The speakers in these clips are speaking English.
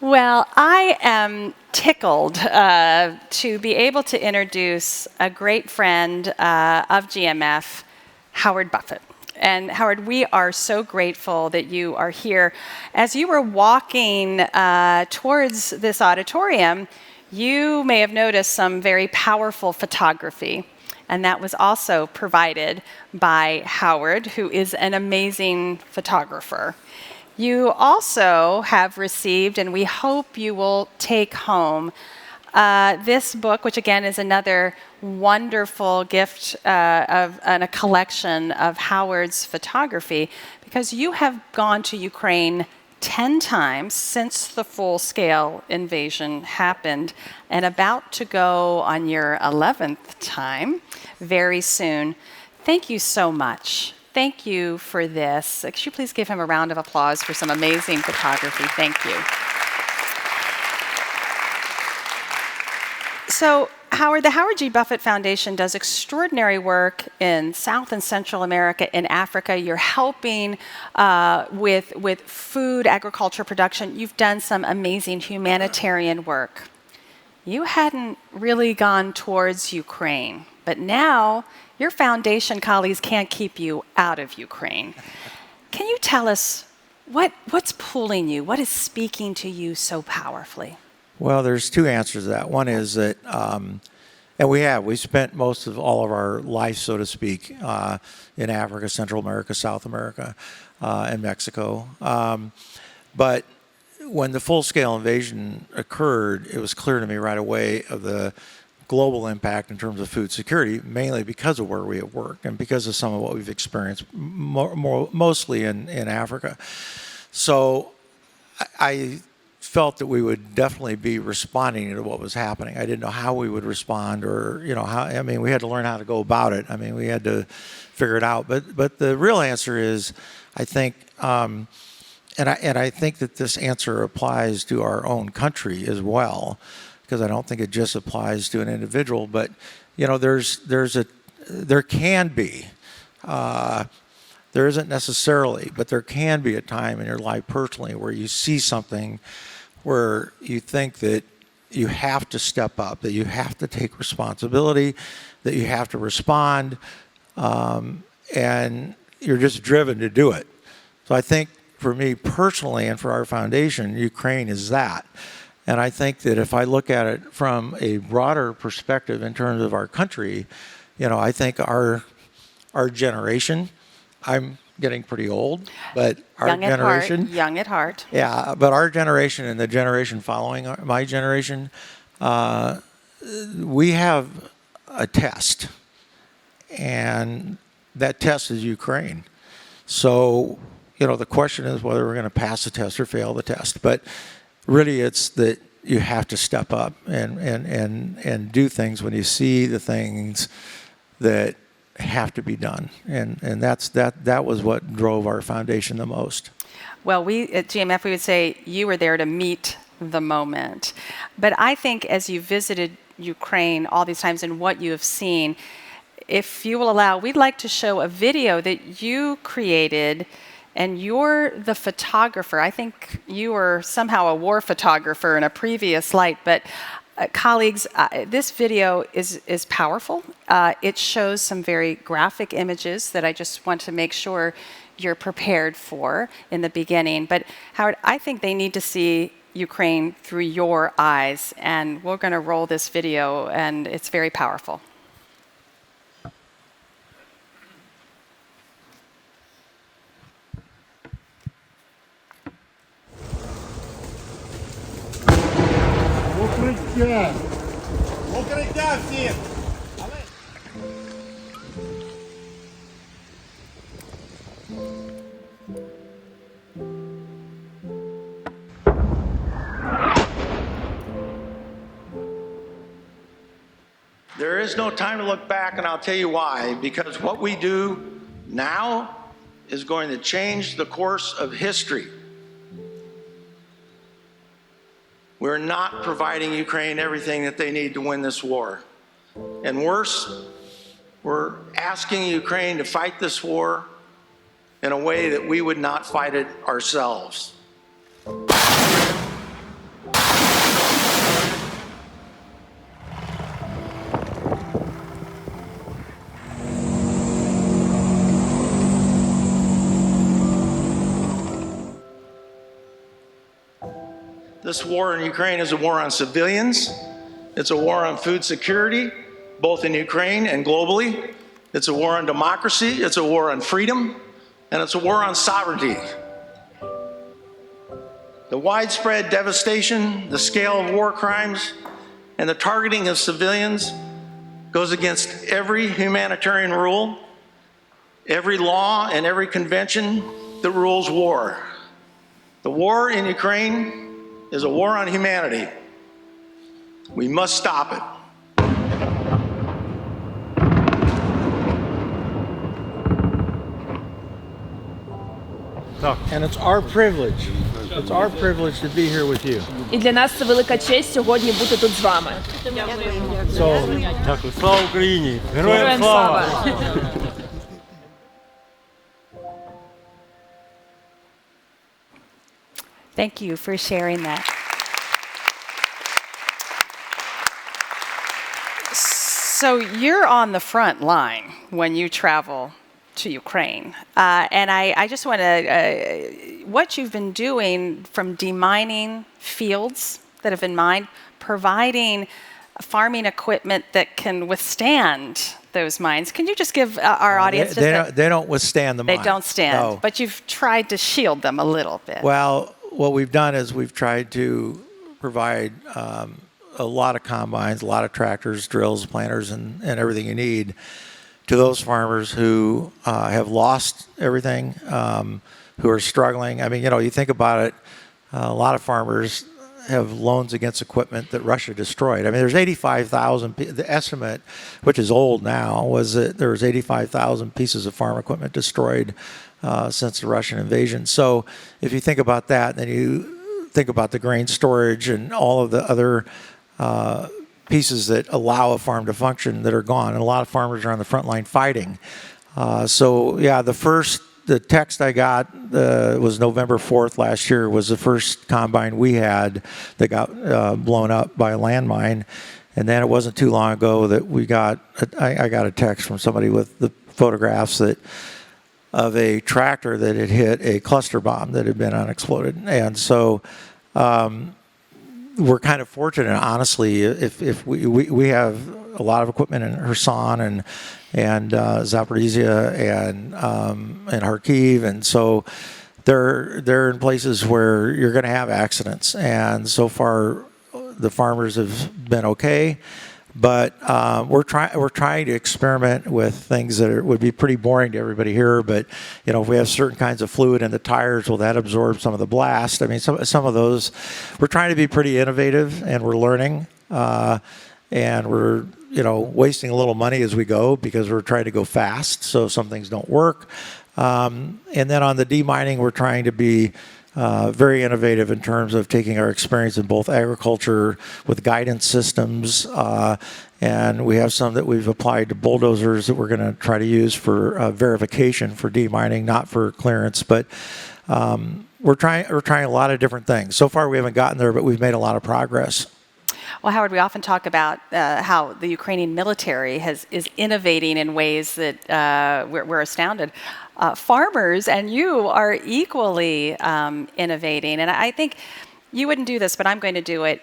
Well, I am tickled to be able to introduce a great friend of GMF, Howard Buffett. And Howard, we are so grateful that you are here. As you were walking towards this auditorium, you may have noticed some very powerful photography. And that was also provided by Howard, who is an amazing photographer. You also have received, and we hope you will take home, this book, which again is another wonderful gift and a collection of Howard's photography, because you have gone to Ukraine 10 times since the full-scale invasion happened, and about to go on your 11th time very soon. Thank you so much. Thank you for this. Could you please give him a round of applause for some amazing photography? Thank you. So, Howard, the Howard G. Buffett Foundation does extraordinary work in South and Central America, in Africa. You're helping with food, agriculture production. You've done some amazing humanitarian work. You hadn't really gone towards Ukraine, but now your foundation colleagues can't keep you out of Ukraine. Can you tell us what's pulling you? What is speaking to you so powerfully? Well, there's two answers to that. One is that, and we spent most of all of our life, so to speak, in Africa, Central America, South America, and Mexico. But when the full-scale invasion occurred, it was clear to me right away of the global impact in terms of food security, mainly because of where we have worked and because of some of what we've experienced, mostly in Africa. So I felt that we would definitely be responding to what was happening. I didn't know how we would respond, or we had to learn how to go about it. We had to figure it out. But the real answer is, I think, and I think that this answer applies to our own country as well, because I don't think it just applies to an individual. But there can be, there isn't necessarily, but there can be a time in your life personally where you see something where you think that you have to step up, that you have to take responsibility, that you have to respond, and you're just driven to do it. So I think for me personally and for our foundation, Ukraine is that. And I think that if I look at it from a broader perspective in terms of our country, I think our generation, I'm getting pretty old, but our generation, young at heart. Yeah, but our generation and the generation following my generation, we have a test, and that test is Ukraine. So, the question is whether we're going to pass the test or fail the test. But really, it's that you have to step up and do things when you see the things that have to be done, and that was what drove our foundation the most. Well, we at GMF, we would say you were there to meet the moment. But I think as you visited Ukraine all these times and what you have seen, if you will allow, we'd like to show a video that you created, and you're the photographer. I think you were somehow a war photographer in a previous life, but colleagues, this video is powerful. It shows some very graphic images that I just want to make sure you're prepared for in the beginning. But Howard, I think they need to see Ukraine through your eyes, and we're going to roll this video, and it's very powerful. Укриття! Укриття всім! There is no time to look back, and I'll tell you why. Because what we do now is going to change the course of history. We're not providing Ukraine everything that they need to win this war. And worse, we're asking Ukraine to fight this war in a way that we would not fight it ourselves. This war in Ukraine is a war on civilians. It's a war on food security, both in Ukraine and globally. It's a war on democracy. It's a war on freedom. And it's a war on sovereignty. The widespread devastation, the scale of war crimes, and the targeting of civilians goes against every humanitarian rule, every law, and every convention that rules war. The war in Ukraine is a war on humanity. We must stop it. And it's our privilege. It's our privilege to be here with you. І для нас це велика честь сьогодні бути тут з вами. Дякую. Слава Україні! Героям слава! Thank you for sharing that. So you're on the front line when you travel to Ukraine. And I just want to, what you've been doing from demining fields that have been mined, providing farming equipment that can withstand those mines. Can you just give our audience They don't withstand the mine. They don't stand, no. but you've tried to shield them a little bit. Well, what we've done is we've tried to provide a lot of combines, a lot of tractors, drills, planters, and everything you need to those farmers who have lost everything, who are struggling. I mean, you think about it, a lot of farmers have loans against equipment that Russia destroyed. I mean, there's 85,000, the estimate, which is old now, was that there was 85,000 pieces of farm equipment destroyed since the Russian invasion. So if you think about that, then you think about the grain storage and all of the other pieces that allow a farm to function that are gone. And a lot of farmers are on the front line fighting. So yeah, the text I got was November 4th last year was the first combine we had that got blown up by a landmine. And then it wasn't too long ago that I got a text from somebody with the photographs of a tractor that had hit a cluster bomb that had been unexploded. And so we're kind of fortunate, honestly, if we have a lot of equipment in Kherson and Zaporizhia and Kharkiv, and so they're in places where you're going to have accidents. And so far, the farmers have been okay. But we're trying to experiment with things that would be pretty boring to everybody here. But if we have certain kinds of fluid in the tires, will that absorb some of the blast? I mean, some of those. We're trying to be pretty innovative, and we're learning, and we're wasting a little money as we go because we're trying to go fast. So some things don't work. And then on the demining, we're trying to be very innovative in terms of taking our experience in both agriculture with guidance systems, and we have some that we've applied to bulldozers that we're going to try to use for verification for demining, not for clearance. But we're trying a lot of different things. So far, we haven't gotten there, but we've made a lot of progress. Well, Howard, we often talk about how the Ukrainian military is innovating in ways that we're astounded. Farmers and you are equally innovating. And I think you wouldn't do this, but I'm going to do it.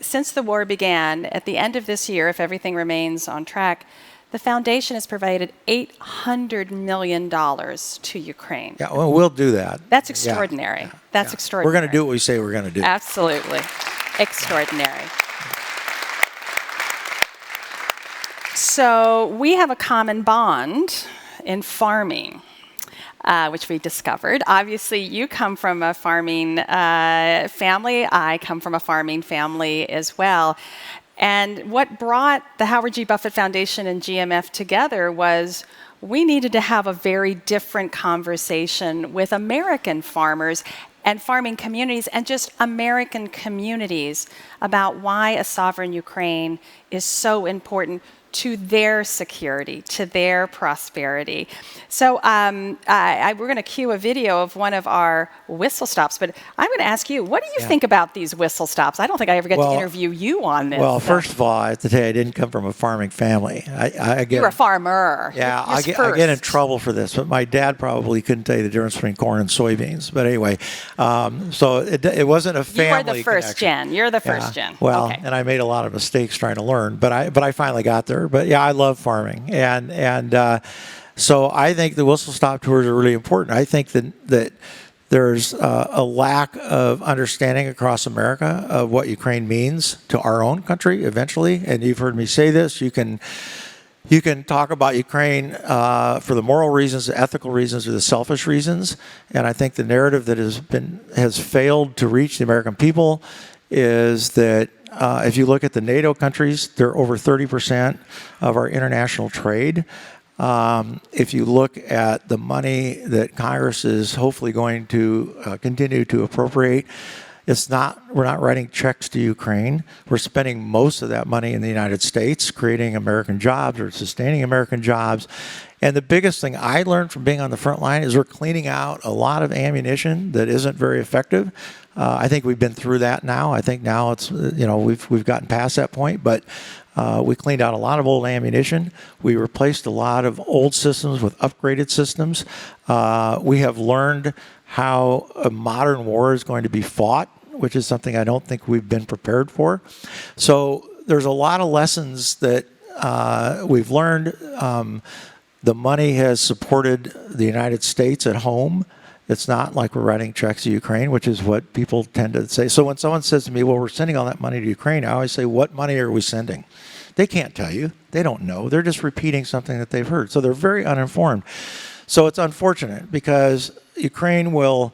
Since the war began, at the end of this year, if everything remains on track, the foundation has provided $800 million to Ukraine. Yeah, well, we'll do that. That's extraordinary. That's extraordinary. We're going to do what we say we're going to do. Absolutely. Extraordinary. So we have a common bond in farming, which we discovered. Obviously, you come from a farming family. I come from a farming family as well. And what brought the Howard G. Buffett Foundation and GMF together was we needed to have a very different conversation with American farmers and farming communities and just American communities about why a sovereign Ukraine is so important to their security, to their prosperity. So we're going to cue a video of one of our Whistlestops, but I'm going to ask you, what do you think about these Whistlestops? I don't think I ever get to interview you on this. Well, first of all, I have to tell you, I didn't come from a farming family. You're a farmer. Yeah, I get in trouble for this, but my dad probably couldn't tell you the difference between corn and soybeans. But anyway, so it wasn't a family. You are the first gen. You're the first gen. Well, okay. And I made a lot of mistakes trying to learn, but I finally got there. But yeah, I love farming, and so I think the whistle-stop tours are really important. I think that there's a lack of understanding across America of what Ukraine means to our own country eventually. And you've heard me say this. You can talk about Ukraine for the moral reasons, the ethical reasons, or the selfish reasons. And I think the narrative that has failed to reach the American people is that if you look at the NATO countries, they're over 30% of our international trade. If you look at the money that Congress is hopefully going to continue to appropriate, we're not writing checks to Ukraine. We're spending most of that money in the United States, creating American jobs or sustaining American jobs. And the biggest thing I learned from being on the front line is we're cleaning out a lot of ammunition that isn't very effective. I think we've been through that now. I think now it's, we've gotten past that point, but we cleaned out a lot of old ammunition. We replaced a lot of old systems with upgraded systems. We have learned how a modern war is going to be fought, which is something I don't think we've been prepared for. So there's a lot of lessons that we've learned. The money has supported the United States at home. It's not like we're writing checks to Ukraine, which is what people tend to say. So when someone says to me, well, we're sending all that money to Ukraine, I always say, what money are we sending? They can't tell you. They don't know. They're just repeating something that they've heard. So they're very uninformed. So it's unfortunate because Ukraine will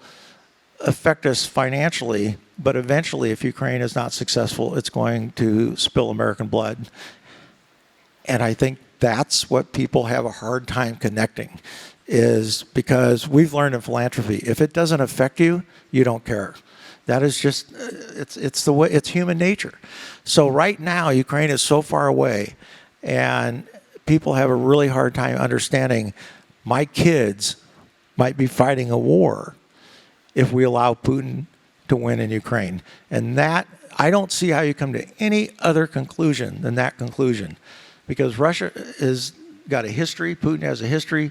affect us financially, but eventually if Ukraine is not successful, it's going to spill American blood. And I think that's what people have a hard time connecting, is because we've learned in philanthropy, if it doesn't affect you, you don't care. That is just, it's the way, it's human nature. So right now, Ukraine is so far away, and people have a really hard time understanding my kids might be fighting a war if we allow Putin to win in Ukraine. And that, I don't see how you come to any other conclusion than that conclusion. Because Russia has got a history, Putin has a history.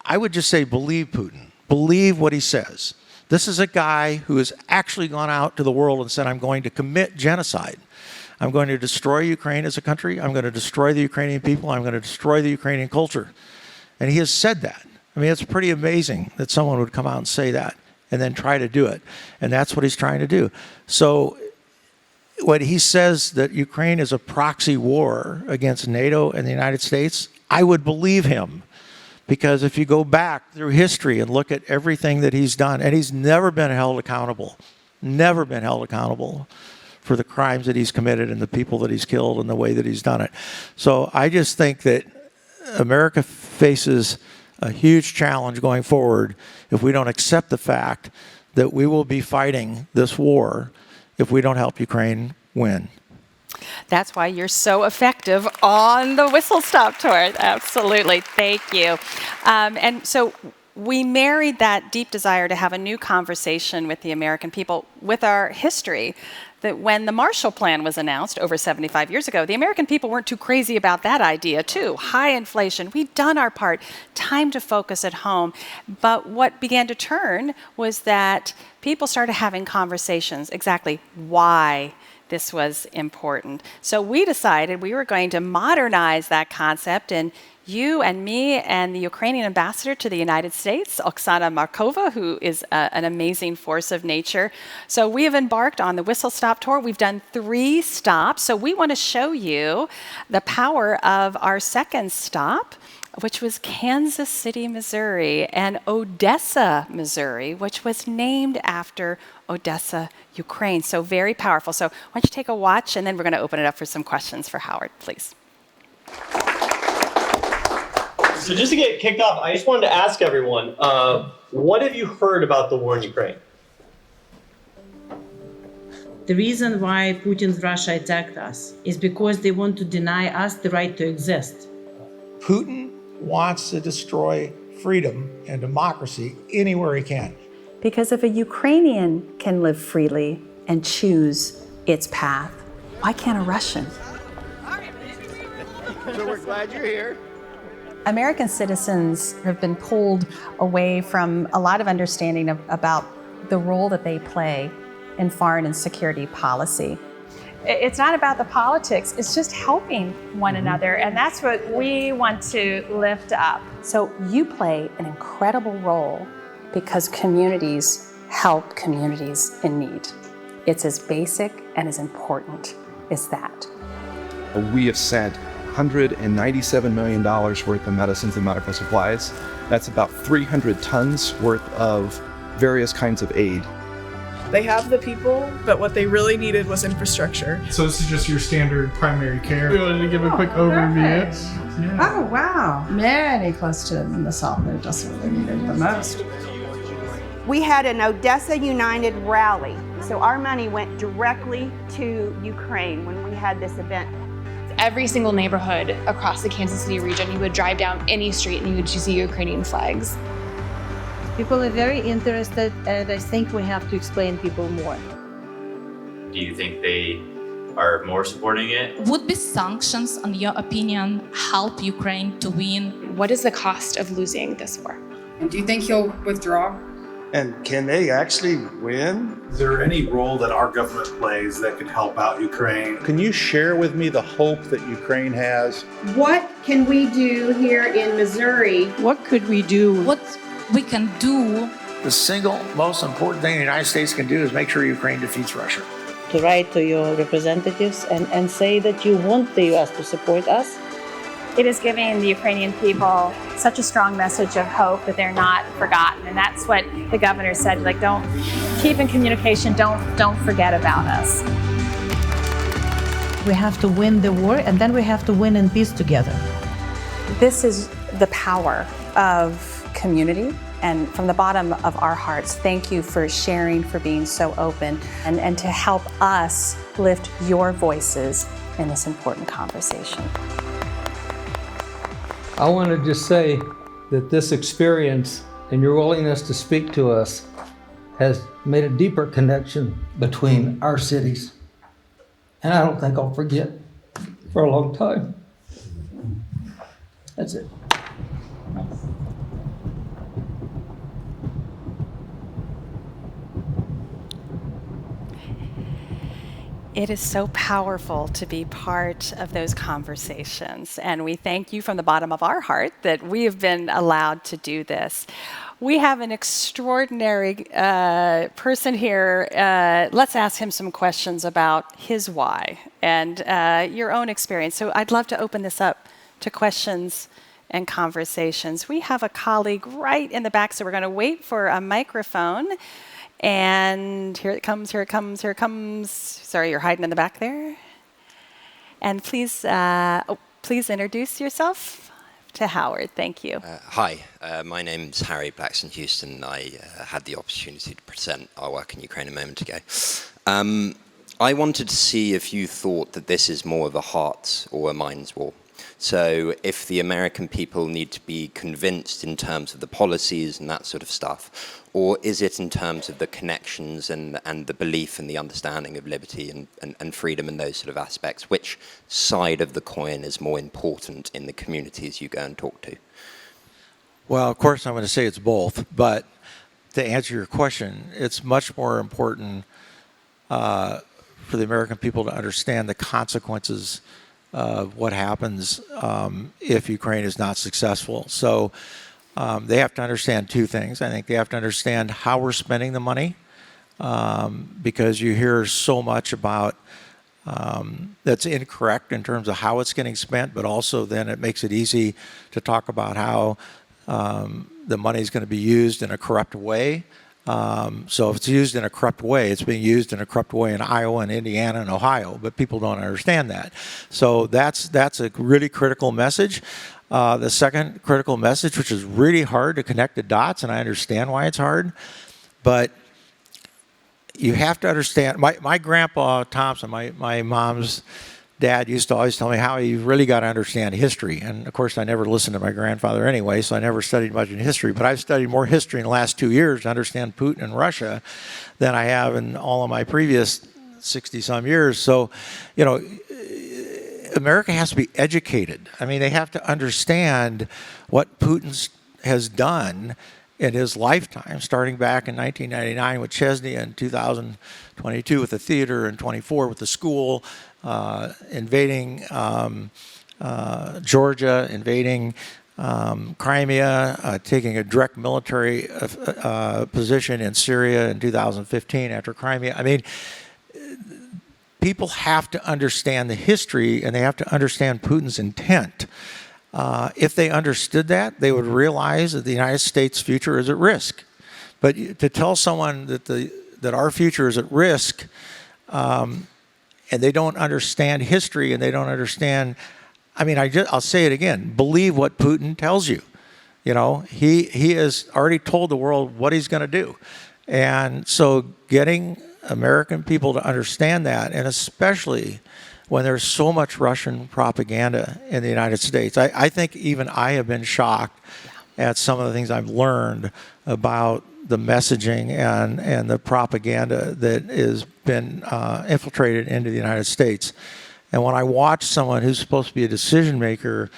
I would just say believe Putin. Believe what he says. This is a guy who has actually gone out to the world and said, I'm going to commit genocide. I'm going to destroy Ukraine as a country. I'm going to destroy the Ukrainian people. I'm going to destroy the Ukrainian culture. And he has said that. I mean, it's pretty amazing that someone would come out and say that and then try to do it. And that's what he's trying to do. So when he says that Ukraine is a proxy war against NATO and the United States, I would believe him. Because if you go back through history and look at everything that he's done, and he's never been held accountable for the crimes that he's committed and the people that he's killed and the way that he's done it. So I just think that America faces a huge challenge going forward if we don't accept the fact that we will be fighting this war if we don't help Ukraine win. That's why you're so effective on the Whistlestop Tour. Absolutely. Thank you. And so we married that deep desire to have a new conversation with the American people with our history. That when the Marshall Plan was announced over 75 years ago, the American people weren't too crazy about that idea, too. High inflation, we'd done our part, time to focus at home. But what began to turn was that people started having conversations exactly why this was important. So we decided we were going to modernize that concept, and you and me and the Ukrainian ambassador to the United States, Oksana Markova, who is an amazing force of nature. So we have embarked on the Whistlestop Tour. We've done 3 stops. So we want to show you the power of our second stop, which was Kansas City, Missouri, and Odessa, Missouri, which was named after Odessa, Ukraine. So very powerful. So why don't you take a watch, and then we're going to open it up for some questions for Howard, please. So just to get kicked off, I just wanted to ask everyone, what have you heard about the war in Ukraine? The reason why Putin's Russia attacked us is because they want to deny us the right to exist. Putin wants to destroy freedom and democracy anywhere he can. Because if a Ukrainian can live freely and choose its path, why can't a Russian? So we're glad you're here. American citizens have been pulled away from a lot of understanding about the role that they play in foreign and security policy. It's not about the politics, it's just helping one another, and that's what we want to lift up. So you play an incredible role because communities help communities in need. It's as basic and as important as that. We have sent $197 million worth of medicines and medical supplies. That's about 300 tons worth of various kinds of aid. They have the people, but what they really needed was infrastructure. So this is just your standard primary care. We wanted to give a quick overview. Yeah. Oh, wow. Very close to the salt that just really needed the most. We had an Odessa United rally. So our money went directly to Ukraine when we had this event. Every single neighborhood across the Kansas City region, you would drive down any street and you would see Ukrainian flags. People are very interested, and I think we have to explain people more. Do you think they are more supporting it? Would be sanctions, in your opinion, help Ukraine to win? What is the cost of losing this war? And do you think he'll withdraw? And can they actually win? Is there any role that our government plays that can help out Ukraine? Can you share with me the hope that Ukraine has? What can we do here in Missouri? What could we do? What we can do? The single most important thing the United States can do is make sure Ukraine defeats Russia. To write to your representatives and say that you want the U.S. to support us. It is giving the Ukrainian people such a strong message of hope that they're not forgotten. And that's what the governor said, like, don't keep in communication, don't forget about us. We have to win the war, and then we have to win in peace together. This is the power of community. And from the bottom of our hearts, thank you for sharing, for being so open, and to help us lift your voices in this important conversation. I want to just say that this experience and your willingness to speak to us has made a deeper connection between our cities. And I don't think I'll forget for a long time. That's it. It is so powerful to be part of those conversations, and we thank you from the bottom of our heart that we have been allowed to do this. We have an extraordinary person here. Let's ask him some questions about his why and your own experience. So I'd love to open this up to questions and conversations. We have a colleague right in the back, so we're going to wait for a microphone. And here it comes, here it comes, here it comes. Sorry, you're hiding in the back there. And please, please introduce yourself to Howard. Thank you. Hi, my name's Harry Blackson Houston. I had the opportunity to present our work in Ukraine a moment ago. I wanted to see if you thought that this is more of a hearts or a minds war. So if the American people need to be convinced in terms of the policies and that sort of stuff, or is it in terms of the connections and the belief and the understanding of liberty and freedom and those sort of aspects? Which side of the coin is more important in the communities you go and talk to? Well, of course, I'm going to say it's both. But to answer your question, it's much more important for the American people to understand the consequences of what happens if Ukraine is not successful. So they have to understand two things. I think they have to understand how we're spending the money, because you hear so much about that's incorrect in terms of how it's getting spent, but also then it makes it easy to talk about how the money is going to be used in a corrupt way. So if it's used in a corrupt way, it's being used in a corrupt way in Iowa and Indiana and Ohio, but people don't understand that. So that's a really critical message. The second critical message, which is really hard to connect the dots, and I understand why it's hard, but you have to understand, my grandpa Thompson, my mom's dad used to always tell me how you really got to understand history. And of course, I never listened to my grandfather anyway, so I never studied much in history. But I've studied more history in the last 2 years to understand Putin and Russia than I have in all of my previous 60-some years. So, you know, America has to be educated. I mean, they have to understand what Putin has done in his lifetime, starting back in 1999 with Chesney, and 2022 with the theater, and 24 with the school, invading Georgia, invading Crimea, taking a direct military position in Syria in 2015 after Crimea. I mean, people have to understand the history, and they have to understand Putin's intent. If they understood that, they would realize that the United States' future is at risk. But to tell someone that our future is at risk, and they don't understand history, and they don't understand, I mean, I'll say it again, believe what Putin tells you. You know, he has already told the world what he's going to do. And so getting American people to understand that, and especially when there's so much Russian propaganda in the United States. I think even I have been shocked at some of the things I've learned about the messaging and the propaganda that has been infiltrated into the United States. And when I watch someone who's supposed to be a decision maker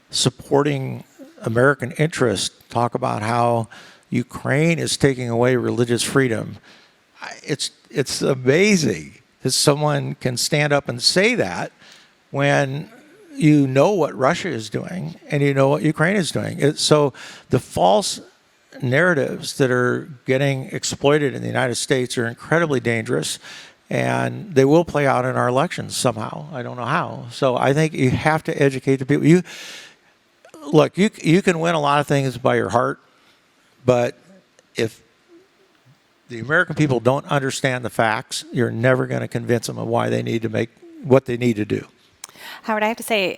supporting American interests talk about how Ukraine is taking away religious freedom, it's amazing that someone can stand up and say that when you know what Russia is doing and you know what Ukraine is doing. So the false narratives that are getting exploited in the United States are incredibly dangerous, and they will play out in our elections somehow. I don't know how. So I think you have to educate the people. You can win a lot of things by your heart, but if the American people don't understand the facts, you're never going to convince them of why they need to make what they need to do. Howard, I have to say,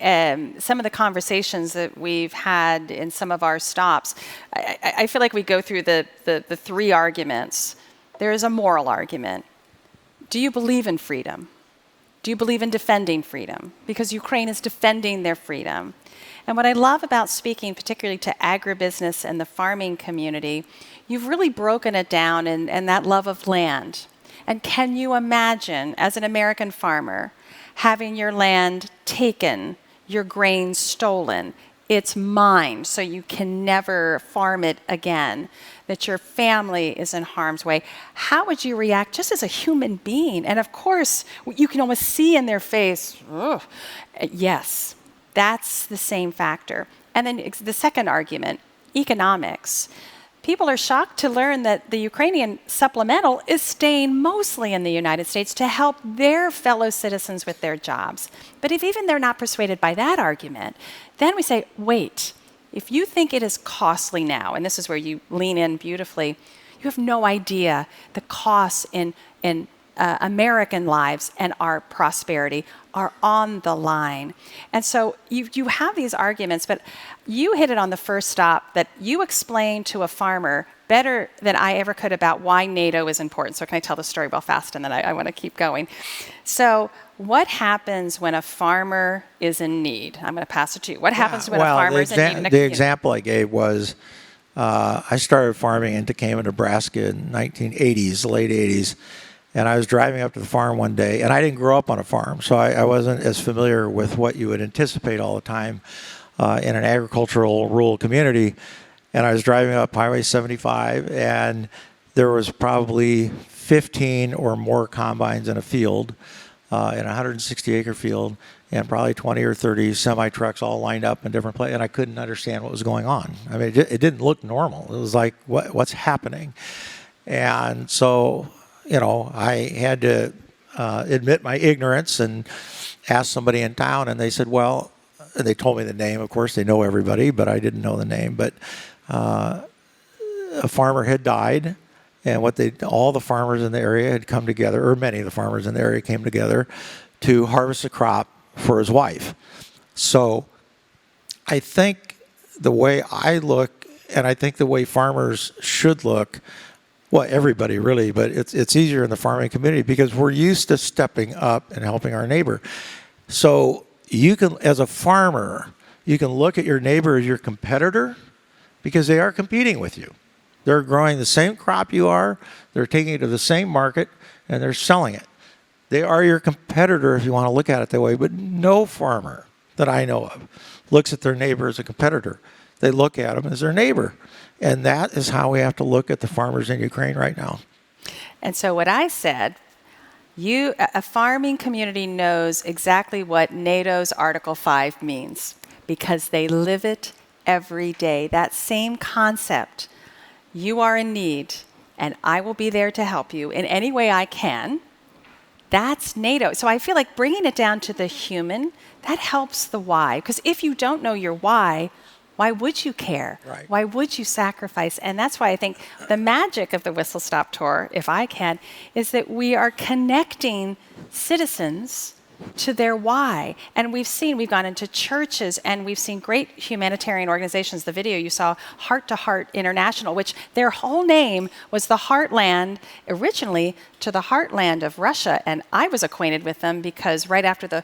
some of the conversations that we've had in some of our stops, I feel like we go through the three arguments. There is a moral argument. Do you believe in freedom? Do you believe in defending freedom? Because Ukraine is defending their freedom. And what I love about speaking particularly to agribusiness and the farming community, you've really broken it down in that love of land. And can you imagine, as an American farmer, having your land taken, your grain stolen? It's mine, so you can never farm it again, that your family is in harm's way. How would you react just as a human being? And of course, you can almost see in their face, yes, that's the same factor. And then the second argument, economics. People are shocked to learn that the Ukrainian supplemental is staying mostly in the United States to help their fellow citizens with their jobs. But if even they're not persuaded by that argument, then we say, wait, if you think it is costly now, and this is where you lean in beautifully, you have no idea the costs in American lives and our prosperity are on the line. And so you have these arguments, but you hit it on the first stop that you explained to a farmer better than I ever could about why NATO is important. So can I tell the story real fast, and then I want to keep going. So what happens when a farmer is in need? I'm going to pass it to you. What happens when a farmer is in need in a community? The example I gave was I started farming in Tacoma, Nebraska in 1980s, the late 80s. And I was driving up to the farm one day, and I didn't grow up on a farm, so I wasn't as familiar with what you would anticipate all the time in an agricultural rural community. And I was driving up Highway 75, and there was probably 15 or more combines in a field, in a 160-acre field, and probably 20 or 30 semi-trucks all lined up in different places, and I couldn't understand what was going on. I mean, it didn't look normal. It was like, what's happening? And so, you know, I had to admit my ignorance and ask somebody in town, and they said, well, and they told me the name. Of course, they know everybody, but I didn't know the name. But a farmer had died, and all the farmers in the area had come together, or many of the farmers in the area came together to harvest a crop for his wife. So I think the way I look, and I think the way farmers should look, well, everybody really, but it's easier in the farming community because we're used to stepping up and helping our neighbor. So you can, as a farmer, you can look at your neighbor as your competitor because they are competing with you. They're growing the same crop you are, they're taking it to the same market, and they're selling it. They are your competitor if you want to look at it that way, but no farmer that I know of looks at their neighbor as a competitor. They look at them as their neighbor. And that is how we have to look at the farmers in Ukraine right now. And so what I said, a farming community knows exactly what NATO's Article 5 means because they live it every day. That same concept. You are in need, and I will be there to help you in any way I can. That's NATO. So I feel like bringing it down to the human, that helps the why. Because if you don't know your why would you care? Right. Why would you sacrifice? And that's why I think the magic of the Whistlestop Tour, if I can, is that we are connecting citizens to their why. And we've gone into churches and we've seen great humanitarian organizations. The video you saw, Heart to Heart International, which their whole name was the Heartland, originally to the Heartland of Russia. And I was acquainted with them because right after the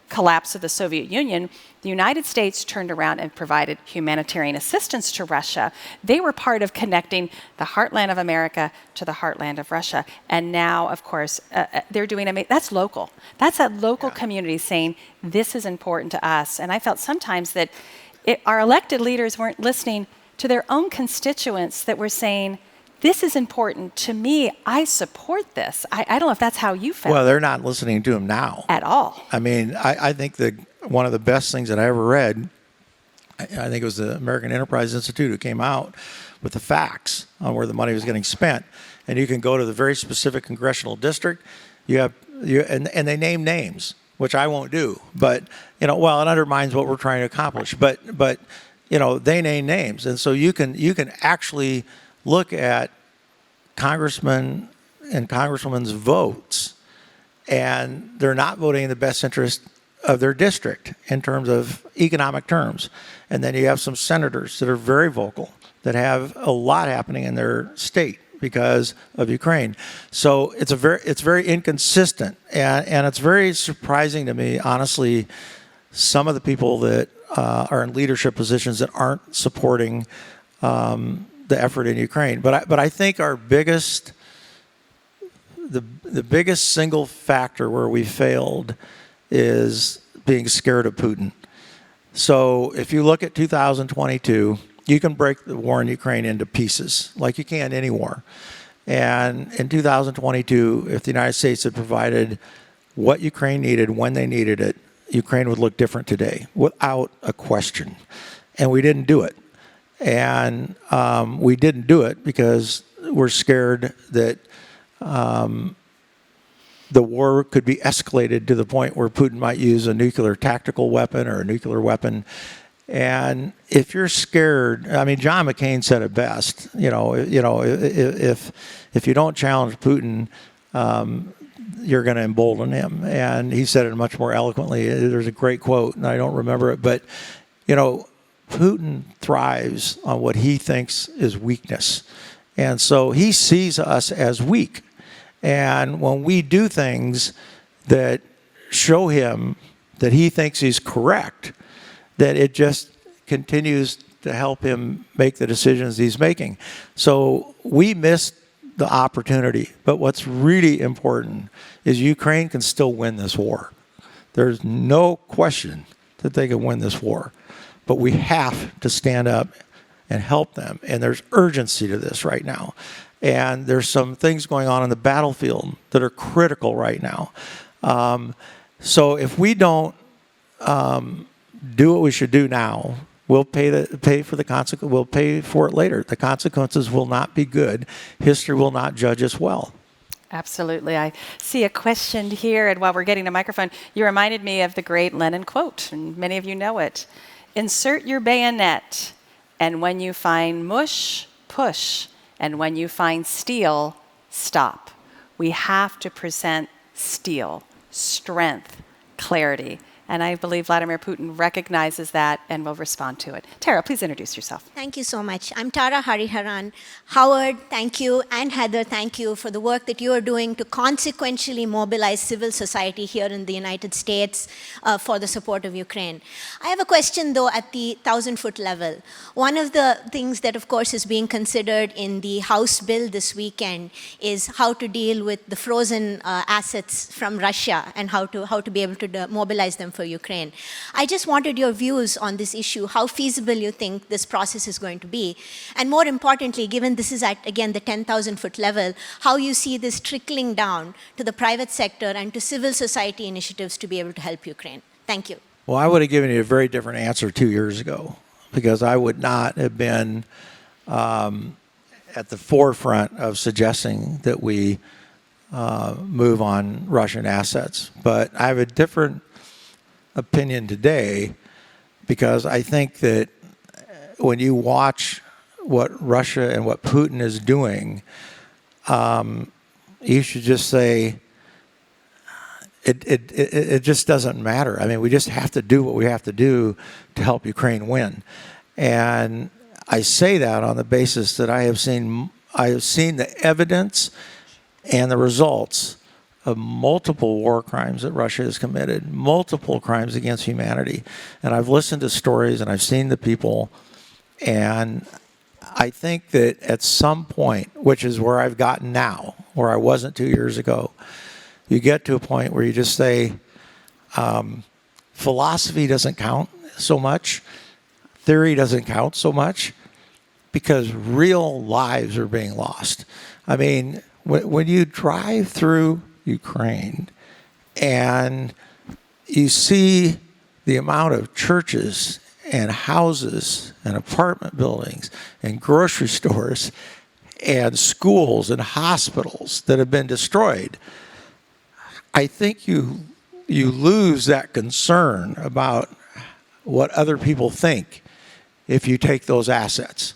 collapse of the Soviet Union, the United States turned around and provided humanitarian assistance to Russia. They were part of connecting the heartland of America to the heartland of Russia. And now, of course, they're doing that's local. That's a local community saying, this is important to us. And I felt sometimes that our elected leaders weren't listening to their own constituents that were saying, this is important to me. I support this. I don't know if that's how you felt. Well, they're not listening to him now. At all. I mean, I think that one of the best things that I ever read, I think it was the American Enterprise Institute who came out with the facts on where the money was getting spent. And you can go to the very specific congressional district. And they name names, which I won't do. But, it undermines what we're trying to accomplish. But they name names. And so you can actually look at congressmen and congresswomen's votes, and they're not voting in the best interest of their district in terms of economic terms. And then you have some senators that are very vocal, that have a lot happening in their state because of Ukraine. So it's very inconsistent, and it's very surprising to me, honestly, some of the people that are in leadership positions that aren't supporting the effort in Ukraine. But I think our biggest, the biggest single factor where we failed is being scared of Putin. So if you look at 2022, you can break the war in Ukraine into pieces, like you can any war. And in 2022, if the United States had provided what Ukraine needed when they needed it, Ukraine would look different today, without a question. And we didn't do it. And we didn't do it because we're scared that the war could be escalated to the point where Putin might use a nuclear tactical weapon or a nuclear weapon. And if you're scared, I mean, John McCain said it best. If you don't challenge Putin, you're going to embolden him. And he said it much more eloquently. There's a great quote, and I don't remember it, but Putin thrives on what he thinks is weakness. And so he sees us as weak. And when we do things that show him that he thinks he's correct, that it just continues to help him make the decisions he's making. So we missed the opportunity. But what's really important is Ukraine can still win this war. There's no question that they can win this war. But we have to stand up and help them. And there's urgency to this right now. And there's some things going on the battlefield that are critical right now. So if we don't do what we should do now, we'll pay for the consequence. We'll pay for it later. The consequences will not be good. History will not judge us well. Absolutely. I see a question here, and while we're getting a microphone, you reminded me of the great Lenin quote, and many of you know it. Insert your bayonet, and when you find mush, push, and when you find steel, stop. We have to present steel, strength, clarity. And I believe Vladimir Putin recognizes that and will respond to it. Tara, please introduce yourself. Thank you so much. I'm Tara Hariharan. Howard, thank you, and Heather, thank you for the work that you are doing to consequentially mobilize civil society here in the United States for the support of Ukraine. I have a question, though, at the 1,000-foot level. One of the things that, of course, is being considered in the House bill this weekend is how to deal with the frozen assets from Russia and how to be able to mobilize them for Ukraine. I just wanted your views on this issue, how feasible you think this process is going to be, and more importantly, given this is at, again, the 10,000-foot level, how you see this trickling down to the private sector and to civil society initiatives to be able to help Ukraine. Thank you. Well, I would have given you a very different answer 2 years ago, because I would not have been at the forefront of suggesting that we move on Russian assets. But I have a different opinion today, because I think that when you watch what Russia and what Putin is doing, you should just say it just doesn't matter. I mean, we just have to do what we have to do to help Ukraine win. And I say that on the basis that I have seen the evidence and the results of multiple war crimes that Russia has committed, multiple crimes against humanity. And I've listened to stories and I've seen the people. And I think that at some point, which is where I've gotten now, where I wasn't 2 years ago, you get to a point where you just say, philosophy doesn't count so much, theory doesn't count so much, because real lives are being lost. I mean, when you drive through Ukraine and you see the amount of churches and houses and apartment buildings and grocery stores and schools and hospitals that have been destroyed, I think you lose that concern about what other people think if you take those assets.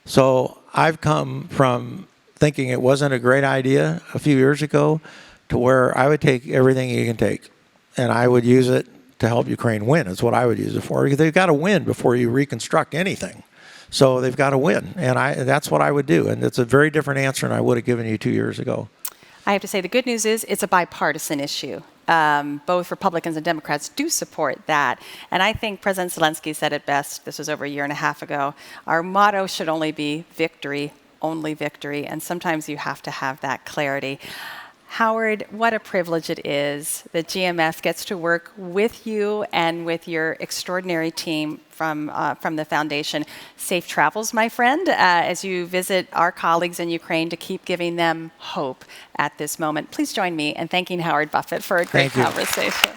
So I've come from thinking it wasn't a great idea a few years ago to where I would take everything you can take and I would use it to help Ukraine win. It's what I would use it for, because they've got to win before you reconstruct anything. So they've got to win, and that's what I would do. And it's a very different answer than I would have given you 2 years ago. I have to say the good news is it's a bipartisan issue. Both Republicans and Democrats do support that. And I think President Zelensky said it best, this was over a year and a half ago, our motto should only be victory, only victory. And sometimes you have to have that clarity. Howard, what a privilege it is that GMF gets to work with you and with your extraordinary team from the foundation. Safe travels, my friend, as you visit our colleagues in Ukraine to keep giving them hope at this moment. Please join me in thanking Howard Buffett for a great conversation.